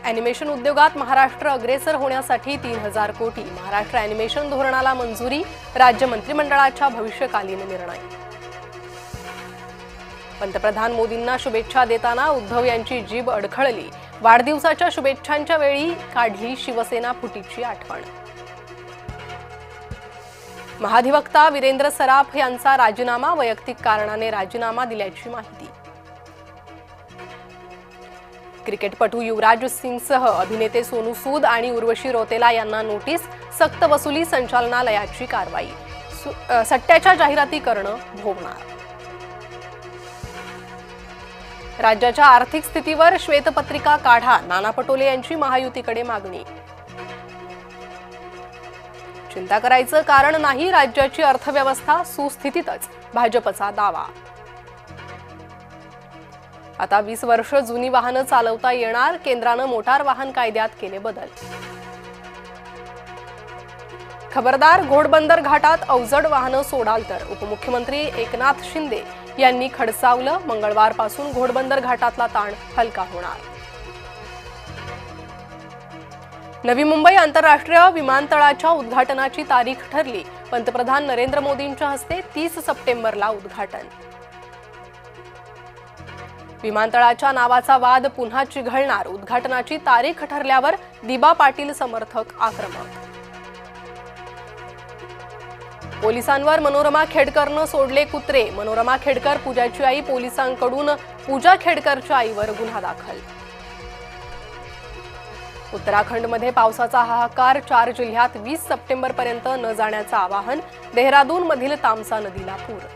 Animation उद्योगात महाराष्ट्र अग्रेसर होण्यासाठी 3000 कोटी महाराष्ट्र ॲनिमेशन धोरणाला मंजुरी, राज्य मंत्रिमंडळाच्या भविष्यकालीन निर्णय। पंतप्रधान मोदींना शुभेच्छा देताना उद्धव यांची जीभ अडखळली, वाढदिवसाच्या शुभेच्छांच्या वेळी काढली शिवसेना फुटीची आठवण। महाधिवक्ता वीरेंद्र सराफ यांचा राजीनामा, वैयक्तिक कारणाने राजीनामा दिल्याची माहिती। क्रिकेटपटू युवराज सिंगसह अभिनेते सोनू सूद आणि उर्वशी रौतेला यांना नोटीस, सक्तवसुली संचालनालयाची कारवाई, सट्ट्याच्या जाहिराती करणं भोवणार। राज्याच्या आर्थिक स्थितीवर श्वेतपत्रिका काढा, नाना पटोले यांची महायुतीकडे मागणी। चिंता करायचं कारण नाही, राज्याची अर्थव्यवस्था सुस्थितीतच, भाजपचा दावा। आता 20 वर्ष जुनी वाहनं चालवता येणार, केंद्रानं मोटार वाहन कायद्यात केले बदल। खबरदार, घोडबंदर घाटात अवजड वाहनं सोडाल तर, उपमुख्यमंत्री एकनाथ शिंदे यांनी खडसावलं, मंगळवारपासून घोडबंदर घाटातला ताण हलका होणार। नवी मुंबई आंतरराष्ट्रीय विमानतळाच्या उद्घाटनाची तारीख ठरली, पंतप्रधान नरेंद्र मोदींच्या हस्ते 30 सप्टेंबरला उद्घाटन। विमानतळाच्या नावाचा वाद पुन्हा चिघळणार, उद्घाटनाची तारीख ठरल्यावर दिबा पाटील समर्थक आक्रमक। पोलिसांवर मनोरमा खेडकरनं सोडले कुत्रे, मनोरमा खेडकर पूजाची आई पोलिसांकडून पूजा खेडकरच्या आईवर गुन्हा दाखल। उत्तराखंडमध्ये पावसाचा हाहाकार, 4 जिल्ह्यात 20 सप्टेंबरपर्यंत न जाण्याचं आवाहन, देहरादून मधील तामसा नदीला पूर।